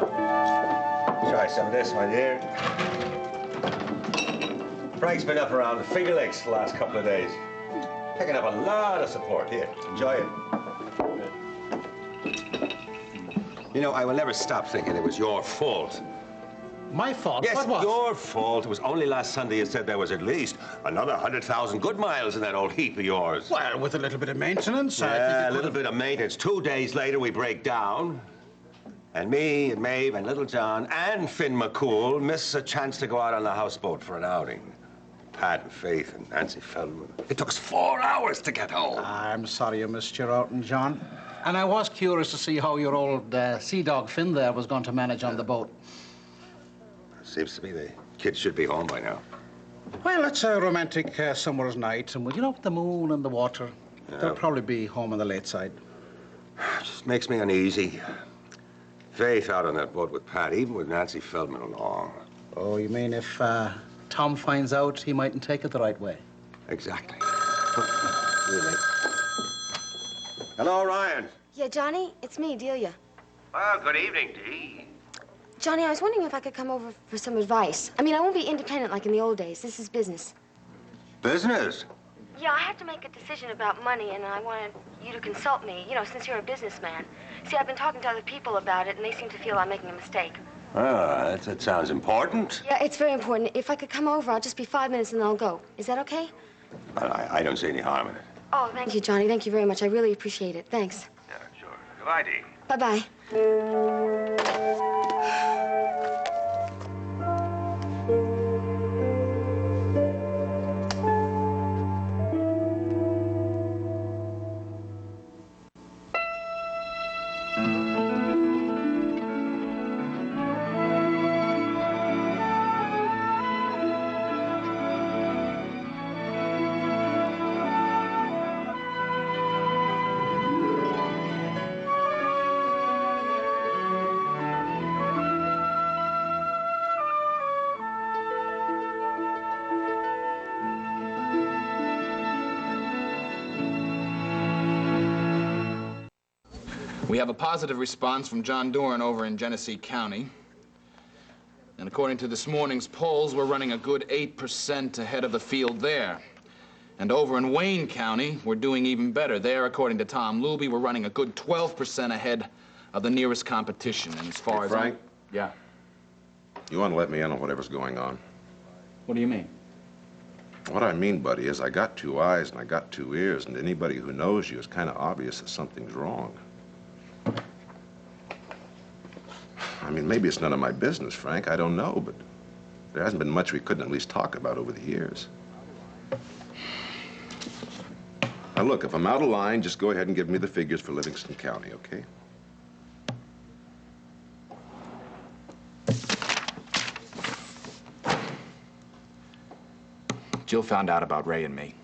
So, try some of this, my dear. Frank's been up around the Finger Lakes the last couple of days. Picking up a lot of support. Here, enjoy it. You know, I will never stop thinking it was your fault. My fault? Yes, What was? your fault. It was only last Sunday you said there was at least another 100,000 good miles in that old heap of yours. Well, with a little bit of maintenance, I think Yeah, a little bit of maintenance. 2 days later, we break down. And me and Maeve and Little John and Finn McCool miss a chance to go out on the houseboat for an outing. Pat and Faith and Nancy Feldman. It took us 4 hours to get home. I'm sorry you missed your outing, John. And I was curious to see how your old sea dog Finn there was going to manage on the boat. Seems to me the kids should be home by now. Well, it's a romantic summer's night, and with, you know, the moon and the water, they'll probably be home on the late side. Just makes me uneasy. Faith out on that boat with Pat, even with Nancy Feldman along. Oh, you mean if Tom finds out, he mightn't take it the right way? Exactly. Really. Hello, Ryan. Yeah, Johnny, it's me, Delia. Well, good evening, Dee. Johnny, I was wondering if I could come over for some advice. I mean, I won't be independent like in the old days. This is business. Business? Yeah, I have to make a decision about money, and I wanted you to consult me, you know, since you're a businessman. See, I've been talking to other people about it, and they seem to feel I'm making a mistake. Ah, that sounds important. Yeah, it's very important. If I could come over, I'll just be 5 minutes and then I'll go. Is that okay? Well, I don't see any harm in it. Oh, thank you, Johnny. Thank you very much. I really appreciate it. Thanks. Yeah, sure. Goodbye, Dee. Bye-bye. We have a positive response from John Doran over in Genesee County. And according to this morning's polls, we're running a good 8% ahead of the field there. And over in Wayne County, we're doing even better. There, according to Tom Luby, we're running a good 12% ahead of the nearest competition. And as far as Frank? Yeah. You want to let me in on whatever's going on? What do you mean? What I mean, buddy, is I got 2 eyes and I got 2 ears, and anybody who knows you is kind of obvious that something's wrong. I mean, maybe it's none of my business, Frank. I don't know, but there hasn't been much we couldn't at least talk about over the years. Now, look, if I'm out of line, just go ahead and give me the figures for Livingston County, okay? Jill found out about Ray and me.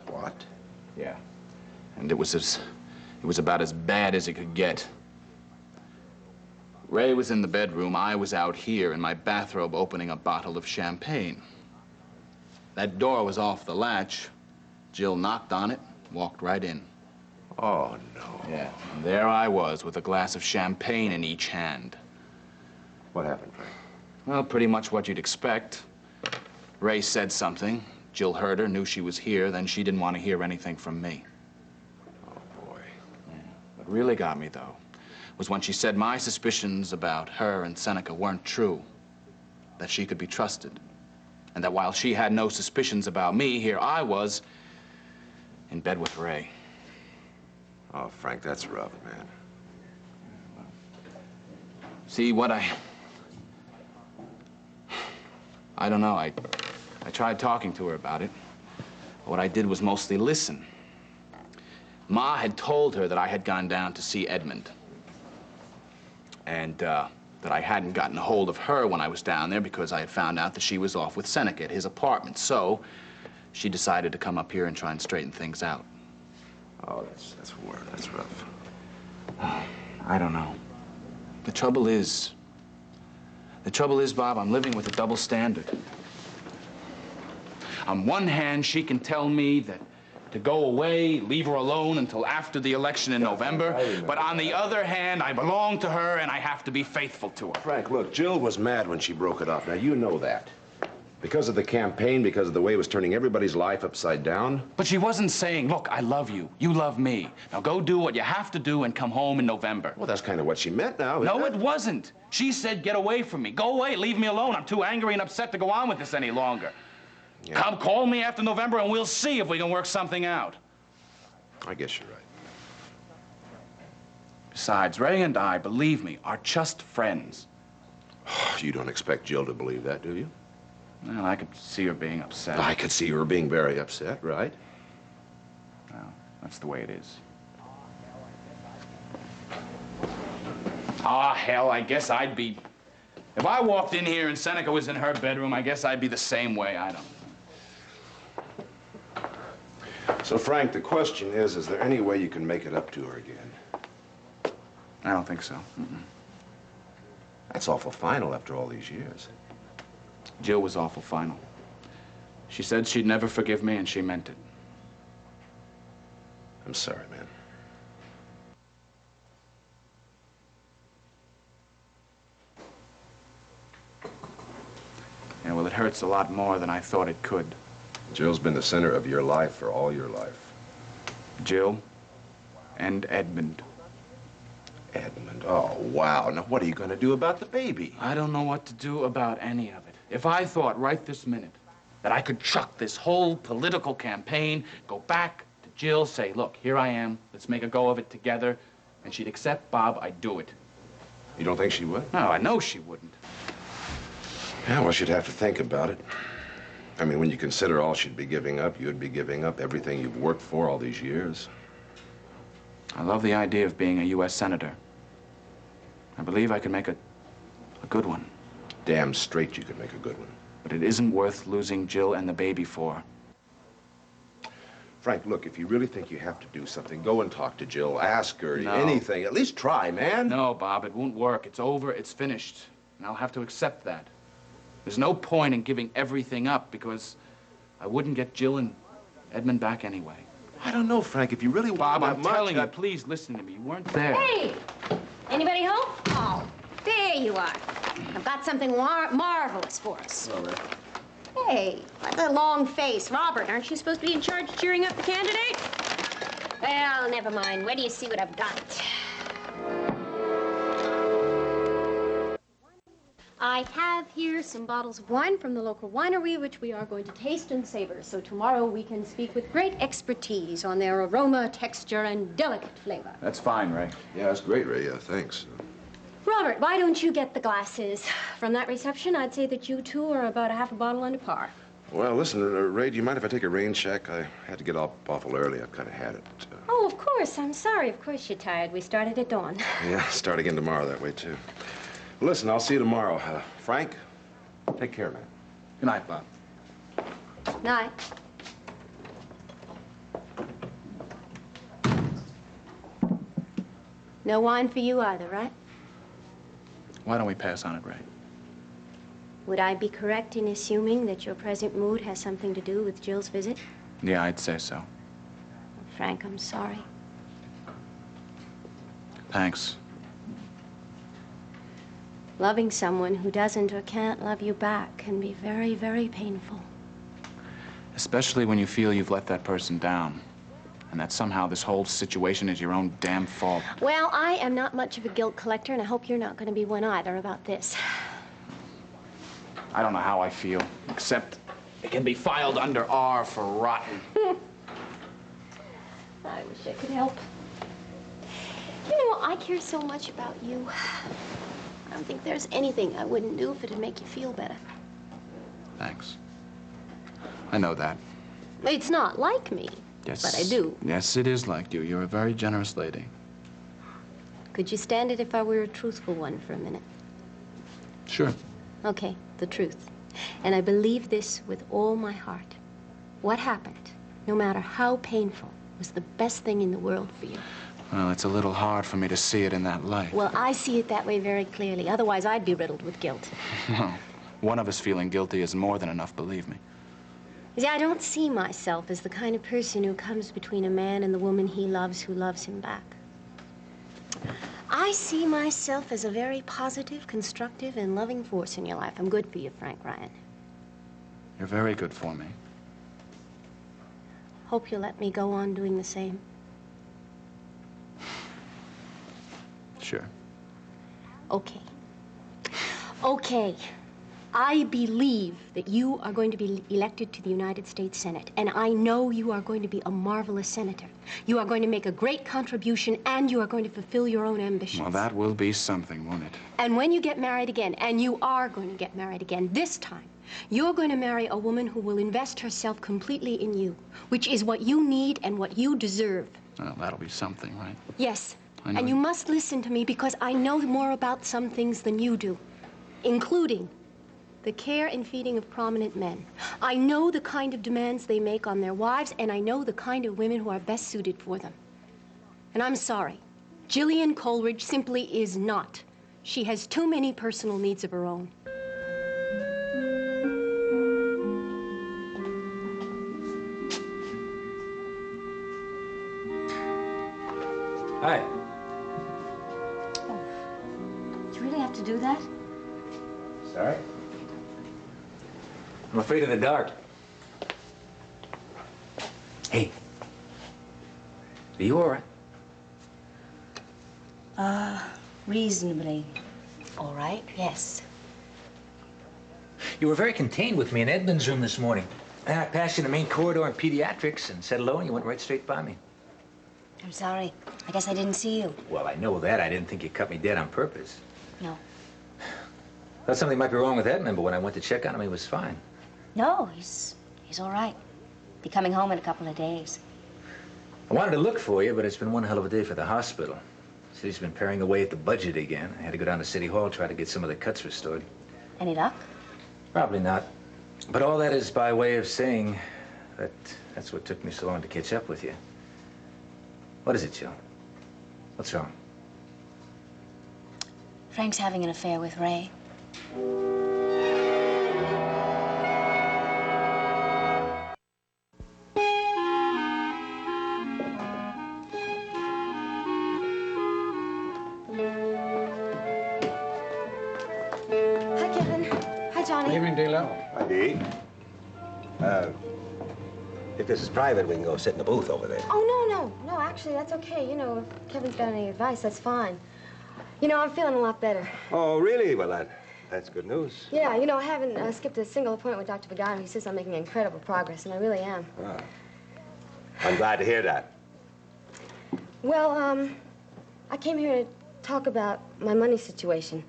What? Yeah. And it was about as bad as it could get. Ray was in the bedroom, I was out here in my bathrobe opening a bottle of champagne. That door was off the latch. Jill knocked on it, walked right in. Oh, no. Yeah, and there I was with a glass of champagne in each hand. What happened, Frank? Well, pretty much what you'd expect. Ray said something. Jill heard her, knew she was here, then she didn't want to hear anything from me. Oh, boy. Yeah. What really got me, though, was when she said my suspicions about her and Seneca weren't true, that she could be trusted, and that while she had no suspicions about me, here I was in bed with Ray. Oh, Frank, that's rough, man. See, what I don't know. I tried talking to her about it. What I did was mostly listen. Ma had told her that I had gone down to see Edmund. And that I hadn't gotten a hold of her when I was down there because I had found out that she was off with Seneca at his apartment. So she decided to come up here and try and straighten things out. Oh, that's rough. I don't know. The trouble is, Bob, I'm living with a double standard. On one hand, she can tell me that to go away, leave her alone until after the election in November. But on the other hand, I belong to her and I have to be faithful to her. Frank, look, Jill was mad when she broke it up. Now, you know that. Because of the campaign, because of the way it was turning everybody's life upside down. But she wasn't saying, look, I love you. You love me. Now go do what you have to do and come home in November. Well, that's kind of what she meant now. No, it wasn't. She said, get away from me. Go away. Leave me alone. I'm too angry and upset to go on with this any longer. Yeah. Come call me after November and we'll see if we can work something out. I guess you're right. Besides, Ray and I, believe me, are just friends. You don't expect Jill to believe that, do you? Well, I could see her being upset. I could see her being very upset, right? Well, that's the way it is. Ah, hell, I guess I'd be... If I walked in here and Seneca was in her bedroom, I guess I'd be the same way. I don't know. So, Frank, the question is there any way you can make it up to her again? I don't think so. That's awful final after all these years. Jill was awful final. She said she'd never forgive me, and she meant it. I'm sorry, man. Yeah, well, it hurts a lot more than I thought it could. Jill's been the center of your life for all your life. Jill and Edmund. Edmund, oh, wow. Now, what are you going to do about the baby? I don't know what to do about any of it. If I thought right this minute that I could chuck this whole political campaign, go back to Jill, say, look, here I am, let's make a go of it together, and she'd accept Bob, I'd do it. You don't think she would? No, I know she wouldn't. Yeah, well, she'd have to think about it. I mean, when you consider all she'd be giving up, you'd be giving up everything you've worked for all these years. I love the idea of being a U.S. Senator. I believe I can make a good one. Damn straight you could make a good one. But it isn't worth losing Jill and the baby for. Frank, look, if you really think you have to do something, go and talk to Jill, ask her, No. anything. At least try, man. No, Bob, it won't work. It's over, it's finished. And I'll have to accept that. There's no point in giving everything up because I wouldn't get Jill and Edmund back anyway. I don't know, Frank, if you really Bob, want I'm that much, telling you, please listen to me. You weren't there. Hey! Anybody home? Oh, there you are. I've got something marvelous for us. All right. Hey, what the long face? Robert, aren't you supposed to be in charge of cheering up the candidate? Well, never mind. Wait till you see what I've got. I have here some bottles of wine from the local winery, which we are going to taste and savor. So tomorrow we can speak with great expertise on their aroma, texture, and delicate flavor. That's fine, Ray. Yeah, that's great, Ray. Thanks. Robert, why don't you get the glasses? From that reception, I'd say that you two are about a half a bottle under par. Well, listen, Ray, do you mind if I take a rain check? I had to get up awful early. I've kind of had it. Oh, of course. I'm sorry. Of course you're tired. We started at dawn. Yeah, start again tomorrow that way, too. Listen, I'll see you tomorrow. Frank, take care, man. Good night, Bob. Night. No wine for you either, right? Why don't we pass on it, Ray? Would I be correct in assuming that your present mood has something to do with Jill's visit? Yeah, I'd say so. Frank, I'm sorry. Thanks. Loving someone who doesn't or can't love you back can be very, very painful. Especially when you feel you've let that person down. And that somehow this whole situation is your own damn fault. Well, I am not much of a guilt collector, and I hope you're not going to be one either about this. I don't know how I feel, except it can be filed under R for rotten. I wish I could help. You know, I care so much about you. I don't think there's anything I wouldn't do if it'd make you feel better. Thanks. I know that. It's not like me, Yes. but I do. Yes, it is like you. You're a very generous lady. Could you stand it if I were a truthful one for a minute? Sure. Okay, the truth. And I believe this with all my heart. What happened, no matter how painful, was the best thing in the world for you. Well, it's a little hard for me to see it in that light. Well, I see it that way very clearly. Otherwise, I'd be riddled with guilt. Well, one of us feeling guilty is more than enough, believe me. See, I don't see myself as the kind of person who comes between a man and the woman he loves who loves him back. I see myself as a very positive, constructive, and loving force in your life. I'm good for you, Frank Ryan. You're very good for me. Hope you'll let me go on doing the same. Sure. Okay. Okay. I believe that you are going to be elected to the United States Senate, and I know you are going to be a marvelous senator. You are going to make a great contribution, and you are going to fulfill your own ambitions. Well, that will be something, won't it? And when you get married again, and you are going to get married again, this time, you're going to marry a woman who will invest herself completely in you, which is what you need and what you deserve. Well, that'll be something, right? Yes. I know And you must listen to me because I know more about some things than you do, including the care and feeding of prominent men. I know the kind of demands they make on their wives, and I know the kind of women who are best suited for them. And I'm sorry, Jillian Coleridge simply is not. She has too many personal needs of her own. Hi. Did you really have to do that? Sorry? I'm afraid of the dark. Hey. Are you all right? Reasonably. All right, yes. You were very contained with me in Edmund's room this morning. And I passed you in the main corridor in pediatrics and said hello, and you went right straight by me. I'm sorry. I guess I didn't see you. Well, I know that. I didn't think you cut me dead on purpose. No. Thought something might be wrong with Edmund, but when I went to check on him, he was fine. No, he's all right. Be coming home in a couple of days. I wanted to look for you, but it's been one hell of a day for the hospital. City's been paring away at the budget again. I had to go down to City Hall, try to get some of the cuts restored. Any luck? Probably not. But all that is by way of saying that that's what took me so long to catch up with you. What is it, Jill? What's wrong? Frank's having an affair with Ray. Hi, Kevin. Hi, Johnny. Evening, Dela. Hi, Dee. If this is private, we can go sit in the booth over there. Oh, no, actually, that's okay. You know, if Kevin's got any advice, that's fine. You know, I'm feeling a lot better. Oh, really? Well, that's good news. Yeah, you know, I haven't skipped a single appointment with Dr. Pagano. He says I'm making incredible progress, and I really am. Ah. I'm glad to hear that. Well, I came here to talk about my money situation.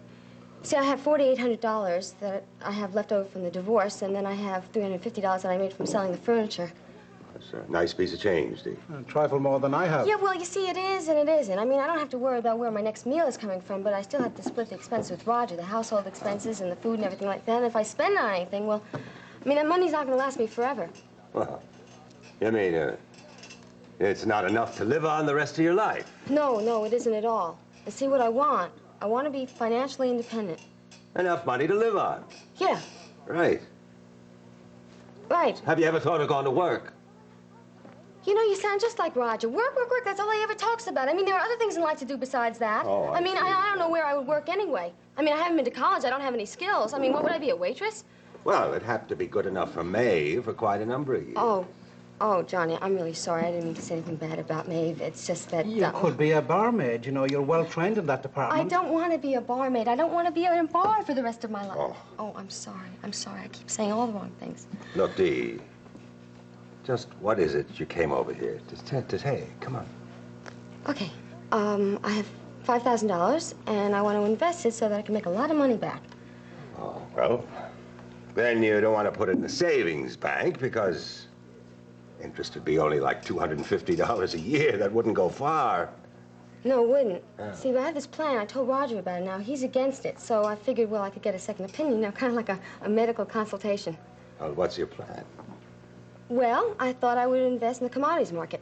See, I have $4,800 that I have left over from the divorce, and then I have $350 that I made from selling the furniture. That's a nice piece of change, Dee. A trifle more than I have. Yeah, well, you see, it is and it isn't. I mean, I don't have to worry about where my next meal is coming from, but I still have to split the expense with Roger, the household expenses and the food and everything like that. And if I spend on anything, well, I mean, that money's not going to last me forever. Well, you mean, it's not enough to live on the rest of your life? No, it isn't at all. And see, what I want to be financially independent. Enough money to live on. Yeah, Right. right. Have you ever thought of going to work? You know, you sound just like Roger. Work, that's all he ever talks about. I mean, there are other things in life to do besides that. Oh, I see. I don't know where I would work anyway. I mean, I haven't been to college. I don't have any skills. I mean, what would I be, a waitress? Well, it'd have to be good enough for Maeve for quite a number of years. Oh, Johnny, I'm really sorry. I didn't mean to say anything bad about Maeve. It's just that... You could be a barmaid. You know, you're well trained in that department. I don't want to be a barmaid. I don't want to be in a bar for the rest of my life. Oh. I'm sorry. I keep saying all the wrong things. Look, Dee, just what is it you came over here to say? Come on. Okay, I have $5,000, and I want to invest it so that I can make a lot of money back. Oh, well, then you don't want to put it in the savings bank because interest would be only like $250 a year. That wouldn't go far. No, it wouldn't. Oh. See, I had this plan. I told Roger about it now. He's against it, so I figured, well, I could get a second opinion, you know, kind of like a medical consultation. Well, what's your plan? Well, I thought I would invest in the commodities market.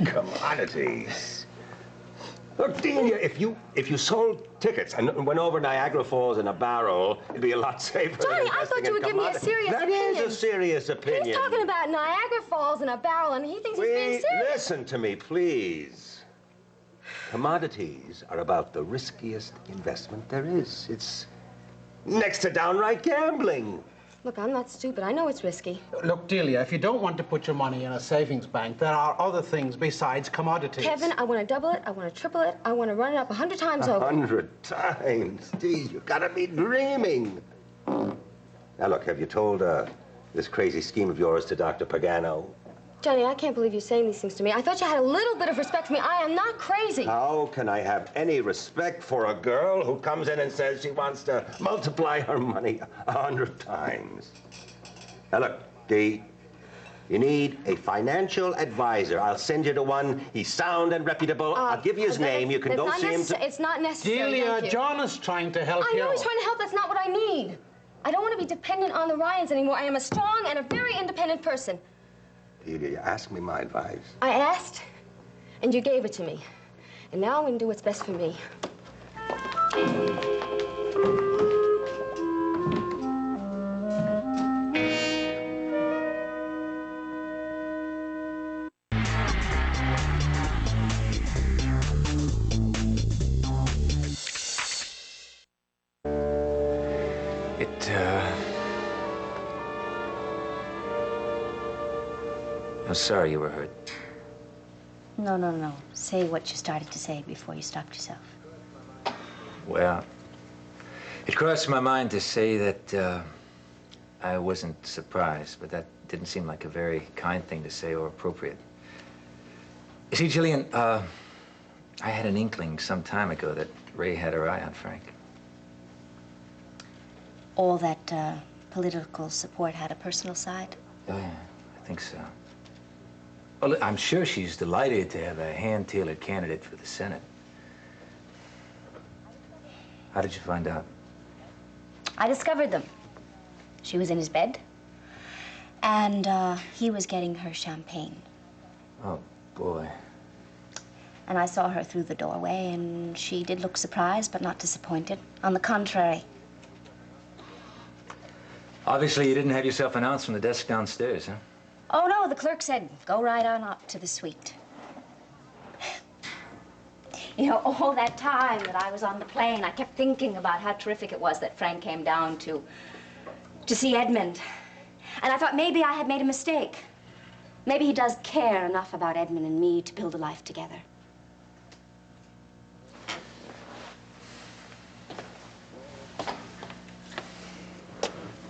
Commodities. Look, Delia, if you sold tickets and went over Niagara Falls in a barrel, it'd be a lot safer. Johnny, I thought you would give me a serious opinion. That is a serious opinion. He's talking about Niagara Falls in a barrel, and he thinks he's being serious. Listen to me, please. Commodities are about the riskiest investment there is. It's next to downright gambling. Look, I'm not stupid. I know it's risky. Look, Delia, if you don't want to put your money in a savings bank, there are other things besides commodities. Kevin, I want to double it. I want to triple it. I want to run it up 100 times over. 100 times? Gee, you gotta be dreaming. Now, look, have you told this crazy scheme of yours to Dr. Pagano? Johnny, I can't believe you're saying these things to me. I thought you had a little bit of respect for me. I am not crazy. How can I have any respect for a girl who comes in and says she wants to multiply her money 100 times? Now, look, Dee, you need a financial advisor. I'll send you to one. He's sound and reputable. I'll give you his name. You can go see him. It's not necessary. Delia, John is trying to help you. I know he's trying to help. That's not what I need. I don't want to be dependent on the Ryans anymore. I am a strong and a very independent person. You asked me my advice. I asked, and you gave it to me. And now I'm going to do what's best for me. I'm sorry you were hurt. No. Say what you started to say before you stopped yourself. Well, it crossed my mind to say that I wasn't surprised, but that didn't seem like a very kind thing to say or appropriate. You see, Jillian, I had an inkling some time ago that Ray had her eye on Frank. All that political support had a personal side? Oh, yeah, I think so. Well, I'm sure she's delighted to have a hand-tailored candidate for the Senate. How did you find out? I discovered them. She was in his bed, and he was getting her champagne. Oh, boy. And I saw her through the doorway, and she did look surprised, but not disappointed. On the contrary. Obviously, you didn't have yourself announced from the desk downstairs, huh? Oh, no, the clerk said, go right on up to the suite. You know, all that time that I was on the plane, I kept thinking about how terrific it was that Frank came down to see Edmund. And I thought maybe I had made a mistake. Maybe he does care enough about Edmund and me to build a life together.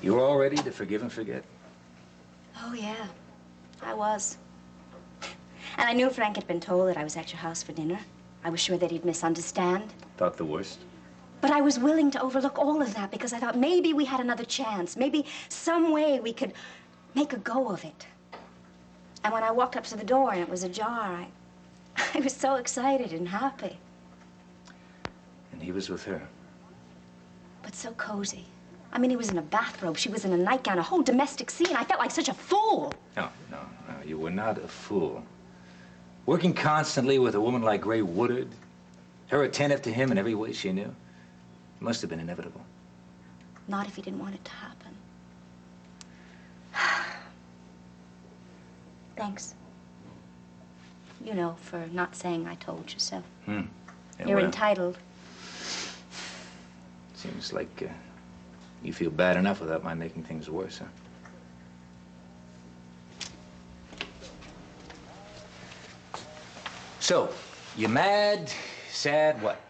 You were all ready to forgive and forget? Oh, yeah, I was. And I knew Frank had been told that I was at your house for dinner. I was sure that he'd misunderstand. Thought the worst? But I was willing to overlook all of that because I thought maybe we had another chance. Maybe some way we could make a go of it. And when I walked up to the door and it was ajar, I was so excited and happy. And he was with her? But so cozy. I mean, he was in a bathrobe, she was in a nightgown, a whole domestic scene. I felt like such a fool. No, you were not a fool. Working constantly with a woman like Ray Woodard, her attentive to him in every way she knew, it must have been inevitable. Not if he didn't want it to happen. Thanks. You know, for not saying I told you so. Yeah, You're well, entitled. Seems like you feel bad enough without my making things worse, huh? So, you mad, sad, what?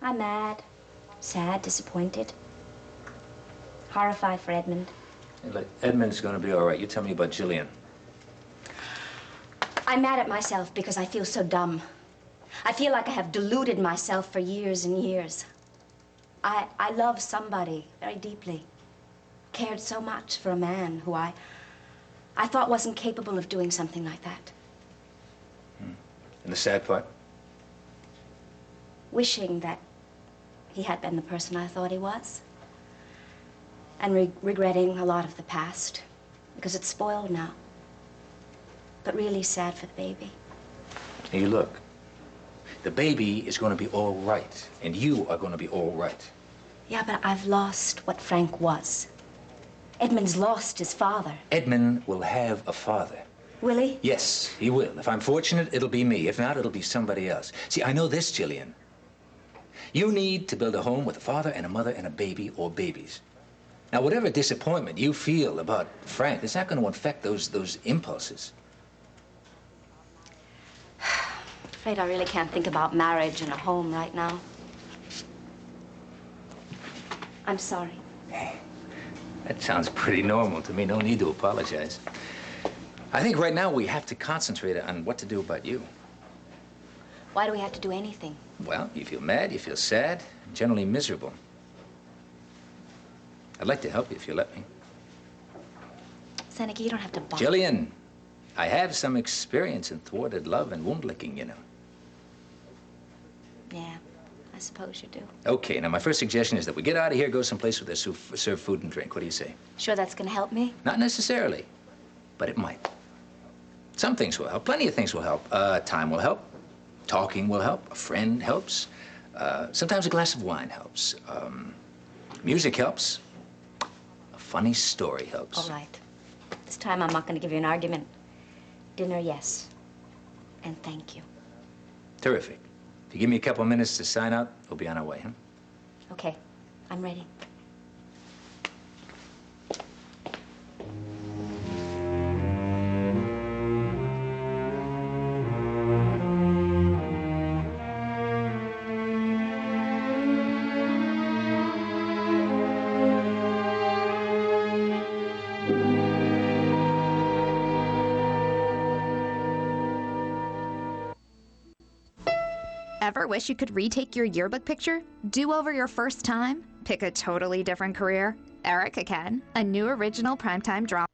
I'm mad, sad, disappointed, horrified for Edmund. Hey, look, Edmund's gonna be all right. You tell me about Jillian. I'm mad at myself because I feel so dumb. I feel like I have deluded myself for years and years. I love somebody very deeply, cared so much for a man who I thought wasn't capable of doing something like that. And the sad part? Wishing that he had been the person I thought he was. And regretting a lot of the past, because it's spoiled now. But really sad for the baby. Hey, look, The baby is going to be all right, and you are going to be all right. Yeah, but I've lost what Frank was. Edmund's lost his father. Edmund will have a father. Will he? Yes, he will. If I'm fortunate, it'll be me. If not, it'll be somebody else. See, I know this, Jillian. You need to build a home with a father and a mother and a baby or babies. Now, whatever disappointment you feel about Frank, it's not going to affect those impulses. I'm afraid I really can't think about marriage and a home right now. I'm sorry. That sounds pretty normal to me. No need to apologize. I think right now we have to concentrate on what to do about you. Why do we have to do anything? Well, you feel mad, you feel sad, generally miserable. I'd like to help you if you let me. Seneca, you don't have to bother. Jillian, I have some experience in thwarted love and wound licking, you know. Yeah, I suppose you do. Okay, now my first suggestion is that we get out of here, go someplace where they serve food and drink. What do you say? Sure that's gonna help me? Not necessarily, but it might. Some things will help. Plenty of things will help. Time will help. Talking will help. A friend helps. Sometimes a glass of wine helps. Music helps. A funny story helps. All right. This time I'm not gonna give you an argument. Dinner, yes. And thank you. Terrific. If you give me a couple of minutes to sign out, we'll be on our way, huh? Okay, I'm ready. Ever wish you could retake your yearbook picture? Do over your first time? Pick a totally different career? Erica can, a new original primetime drama